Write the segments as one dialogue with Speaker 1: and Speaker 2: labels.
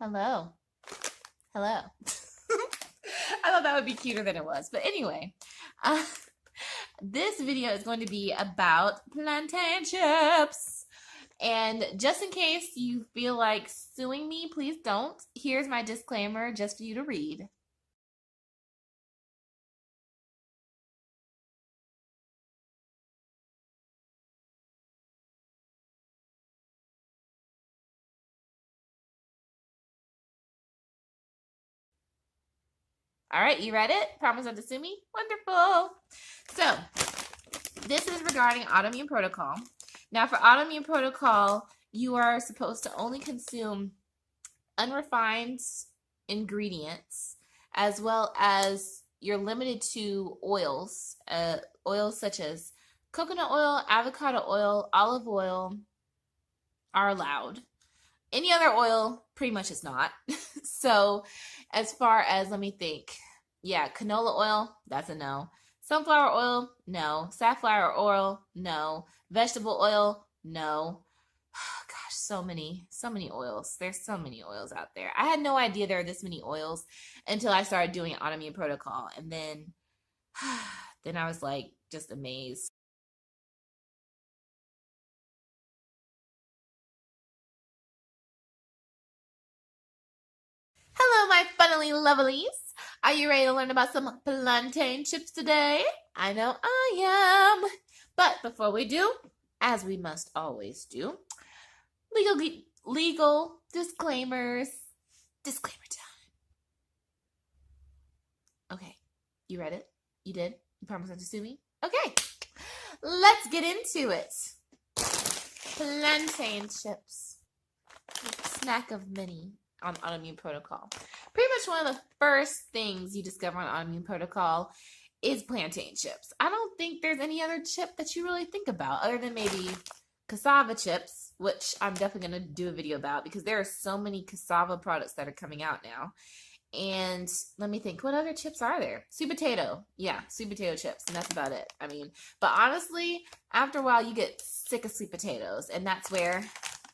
Speaker 1: Hello. Hello. I thought that would be cuter than it was. But anyway, uh, this video is going to be about plantain chips. And just in case you feel like suing me, please don't. Here's my disclaimer just for you to read. All right, you read it? Promise not to sue me? Wonderful. So, this is regarding Autoimmune Protocol. Now, for Autoimmune Protocol, you are supposed to only consume unrefined ingredients, as well as you're limited to oils. Oils such as coconut oil, avocado oil, olive oil are allowed. Any other oil pretty much is not. So as far as, let me think. Yeah, canola oil, that's a no. Sunflower oil, no. Safflower oil, no. Vegetable oil, no. Gosh, so many oils. There's so many oils out there. I had no idea there are this many oils until I started doing Autoimmune Protocol. And then, then I was like just amazed. Hello, my funnily lovelies. Are you ready to learn about some plantain chips today? I know I am. But before we do, as we must always do, legal disclaimers. Disclaimer time. Okay, you read it? You did? You promised not to sue me? Okay, let's get into it. Plantain chips. Snack of many on Autoimmune Protocol. Pretty much one of the first things you discover on Autoimmune Protocol is plantain chips. I don't think there's any other chip that you really think about other than maybe cassava chips, which I'm definitely going to do a video about because there are so many cassava products that are coming out now. And let me think, what other chips are there? Sweet potato. Yeah, sweet potato chips, and that's about it. I mean, but honestly, after a while, you get sick of sweet potatoes, and that's where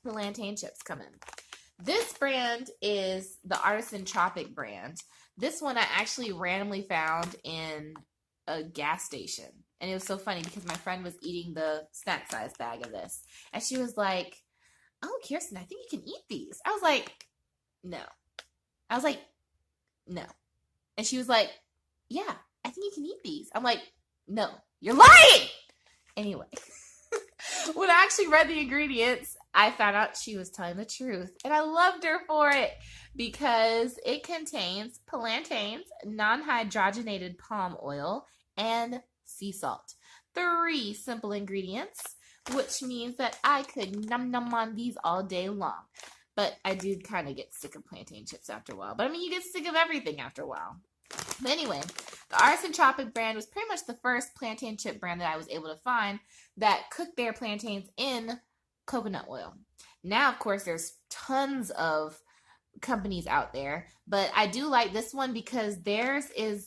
Speaker 1: plantain chips come in. This brand is the Artisan Tropic brand. This one I actually randomly found in a gas station. And it was so funny because my friend was eating the snack size bag of this. And she was like, "Oh, Kirsten, I think you can eat these." I was like, "No." I was like, "No." And she was like, "Yeah, I think you can eat these." I'm like, "No, you're lying." Anyway, when I actually read the ingredients, I found out she was telling the truth. And I loved her for it because it contains plantains, non-hydrogenated palm oil, and sea salt. 3 simple ingredients, which means that I could num on these all day long. But I do kind of get sick of plantain chips after a while. But I mean, you get sick of everything after a while. But anyway, the Artisan Tropic brand was pretty much the first plantain chip brand that I was able to find that cooked their plantains in coconut oil. Now, of course, there's tons of companies out there, but I do like this one because theirs is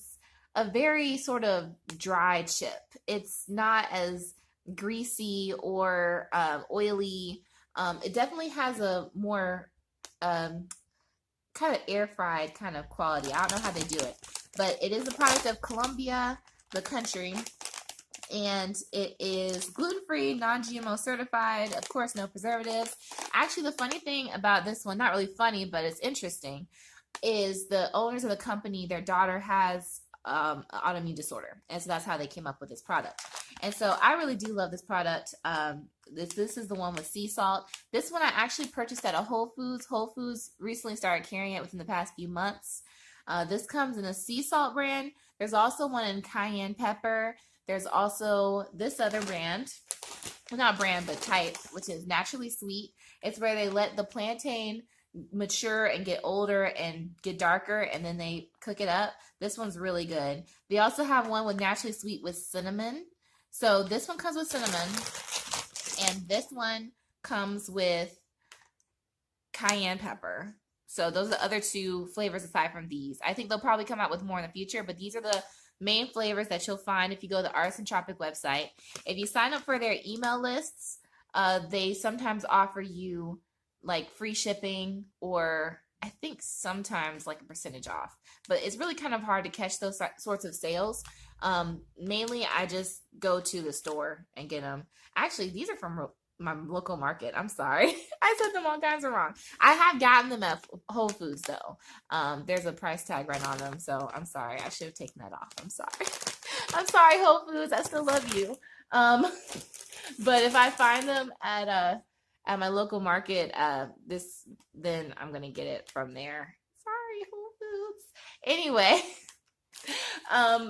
Speaker 1: a very sort of dry chip. It's not as greasy or oily. It definitely has a more kind of air fried kind of quality. I don't know how they do it, but it is a product of Colombia, the country, and it is gluten-free, non-GMO certified, of course, no preservatives. Actually, the funny thing about this one, not really funny, but it's interesting, is the owners of the company, their daughter has an autoimmune disorder, and so that's how they came up with this product. And so I really do love this product. This is the one with sea salt. This one I actually purchased at a Whole Foods. Whole Foods recently started carrying it within the past few months. This comes in a sea salt brand. There's also one in cayenne pepper. There's also this other brand, well, not brand, but type, which is naturally sweet. It's where they let the plantain mature and get older and get darker, and then they cook it up. This one's really good. They also have one with naturally sweet with cinnamon. So this one comes with cinnamon, and this one comes with cayenne pepper. So those are the other 2 flavors aside from these. I think they'll probably come out with more in the future, but these are the main flavors that you'll find if you go to the Artisan Tropic website. If you sign up for their email lists, they sometimes offer you like free shipping or I think sometimes like a percentage off, but it's really kind of hard to catch those sorts of sales. Mainly I just go to the store and get them. Actually, these are from my local market. I'm sorry. I said them all kinds of wrong. I have gotten them at Whole Foods though. There's a price tag right on them, so I'm sorry. I should have taken that off. I'm sorry. I'm sorry, Whole Foods. I still love you. Um, but if I find them at my local market, then I'm gonna get it from there. Sorry, Whole Foods. Anyway,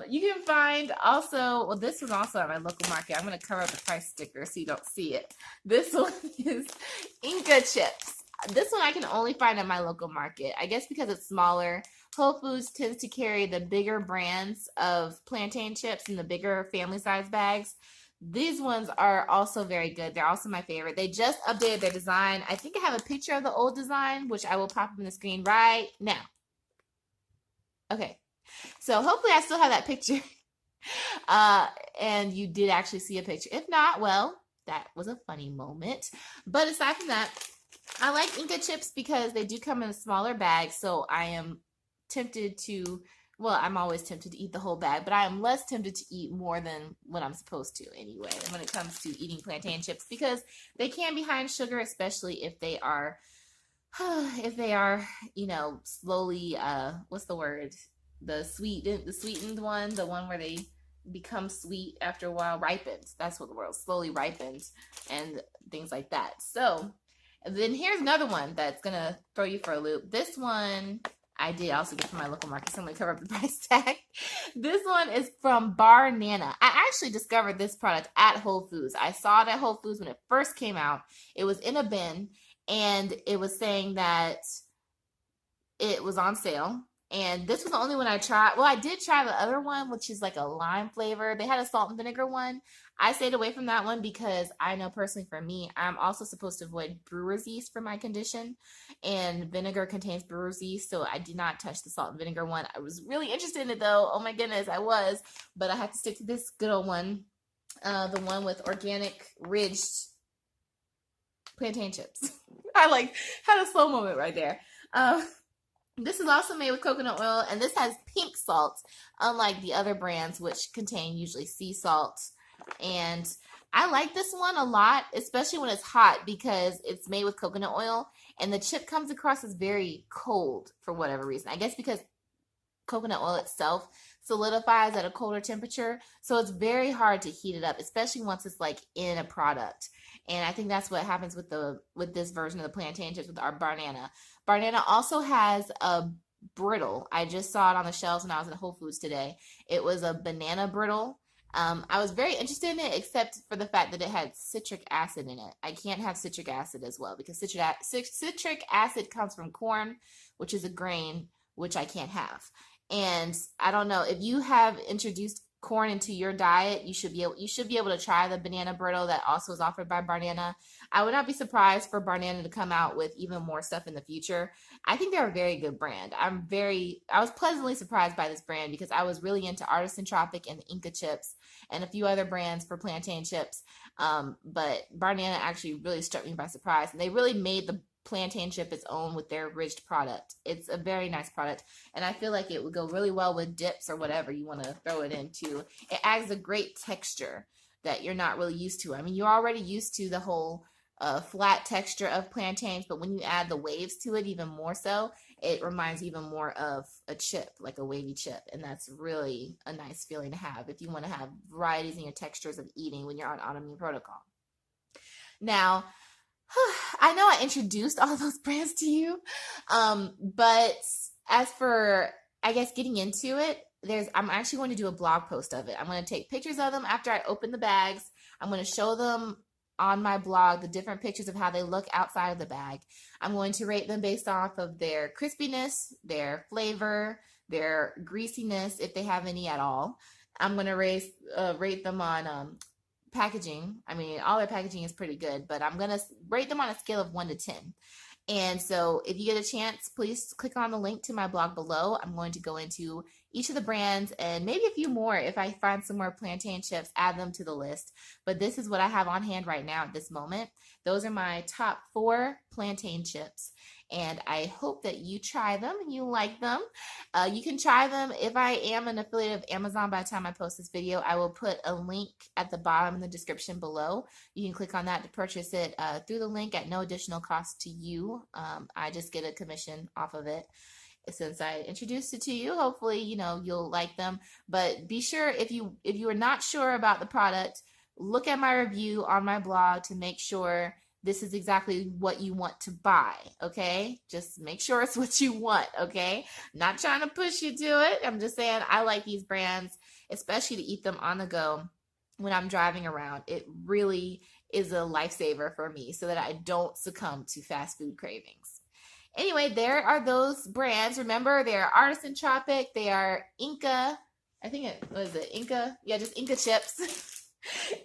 Speaker 1: you can find also, well, this was also at my local market. I'm gonna cover up the price sticker so you don't see it. This one is Inca chips. This one I can only find at my local market. I guess because it's smaller. Whole Foods tends to carry the bigger brands of plantain chips in the bigger family size bags. These ones are also very good. They're also my favorite. They just updated their design. I think I have a picture of the old design, which I will pop up on the screen right now. Okay. So hopefully I still have that picture. And you did actually see a picture. If not, well, that was a funny moment. But aside from that, I like Inca chips because they do come in a smaller bag. So I am tempted to, well, I'm always tempted to eat the whole bag, but I am less tempted to eat more than what I'm supposed to anyway when it comes to eating plantain chips, because they can be high in sugar, especially if they are, you know, slowly, what's the word? The sweetened one, the one where they become sweet after a while, ripens. That's what the word, slowly ripens and things like that. So then here's another one that's going to throw you for a loop. This one I did also get from my local market, so I'm going to cover up the price tag. This one is from Banana. I actually discovered this product at Whole Foods. I saw it at Whole Foods when it first came out. It was in a bin, and it was saying that it was on sale. And this was the only one I tried. Well, I did try the other one, which is like a lime flavor. They had a salt and vinegar one. I stayed away from that one because I know personally for me, I'm also supposed to avoid brewer's yeast for my condition. And vinegar contains brewer's yeast, so I did not touch the salt and vinegar one. I was really interested in it though. Oh my goodness, I was. But I had to stick to this good old one. The one with organic ridged plantain chips. I like had a slow moment right there. This is also made with coconut oil, and this has pink salt, unlike the other brands, which contain usually sea salt. And I like this one a lot, especially when it's hot, because it's made with coconut oil, and the chip comes across as very cold for whatever reason. I guess because coconut oil itself solidifies at a colder temperature, so it's very hard to heat it up, especially once it's like in a product. And I think that's what happens with this version of the plantain chips with our Banana. Banana also has a brittle. I just saw it on the shelves when I was in Whole Foods today. It was a banana brittle. I was very interested in it, except for the fact that it had citric acid in it. I can't have citric acid as well because citric acid comes from corn, which is a grain, which I can't have. And I don't know, if you have introduced corn into your diet, you should be able to try the banana brittle that also is offered by Banana. I would not be surprised for Banana to come out with even more stuff in the future. I think they're a very good brand. I was pleasantly surprised by this brand because I was really into Artisan Tropic and the Inca chips and a few other brands for plantain chips. But Banana actually really struck me by surprise, and they really made the plantain chip its own with their ridged product. It's a very nice product, and I feel like it would go really well with dips or whatever you want to throw it into. It adds a great texture that you're not really used to. I mean, you're already used to the whole flat texture of plantains, but when you add the waves to it even more so, it reminds even more of a chip, like a wavy chip, and that's really a nice feeling to have if you want to have varieties in your textures of eating when you're on Autoimmune Protocol. Now, I know I introduced all those brands to you, but as for, I guess, getting into it, I'm actually going to do a blog post of it. I'm going to take pictures of them after I open the bags. I'm going to show them on my blog, the different pictures of how they look outside of the bag. I'm going to rate them based off of their crispiness, their flavor, their greasiness, if they have any at all. I'm going to rate them on packaging. I mean, all their packaging is pretty good, but I'm going to rate them on a scale of 1 to 10. And so if you get a chance, please click on the link to my blog below. I'm going to go into each of the brands and maybe a few more. If I find some more plantain chips, add them to the list. But this is what I have on hand right now at this moment. Those are my top 4 plantain chips. and I hope that you try them and you like them. You can try them. If I am an affiliate of Amazon by the time I post this video, I will put a link at the bottom in the description below. You can click on that to purchase it through the link at no additional cost to you. I just get a commission off of it since I introduced it to you. Hopefully, you'll like them. But be sure, if you are not sure about the product, look at my review on my blog to make sure this is exactly what you want to buy, okay? Just make sure it's what you want, okay? Not trying to push you to it. I'm just saying I like these brands, especially to eat them on the go when I'm driving around. It really is a lifesaver for me so that I don't succumb to fast food cravings. Anyway, there are those brands. Remember, they are Artisan Tropic. They are Inca. I think it was Inca. Yeah, just Inca chips.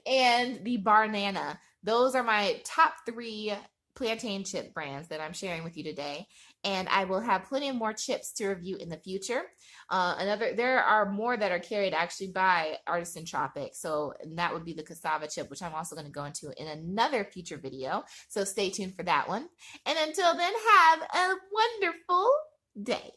Speaker 1: And the Banana. Those are my top 3 plantain chip brands that I'm sharing with you today. And I will have plenty of more chips to review in the future. There are more that are carried actually by Artisan Tropic. So that would be the cassava chip, which I'm also going to go into in another future video. So stay tuned for that one. And until then, have a wonderful day.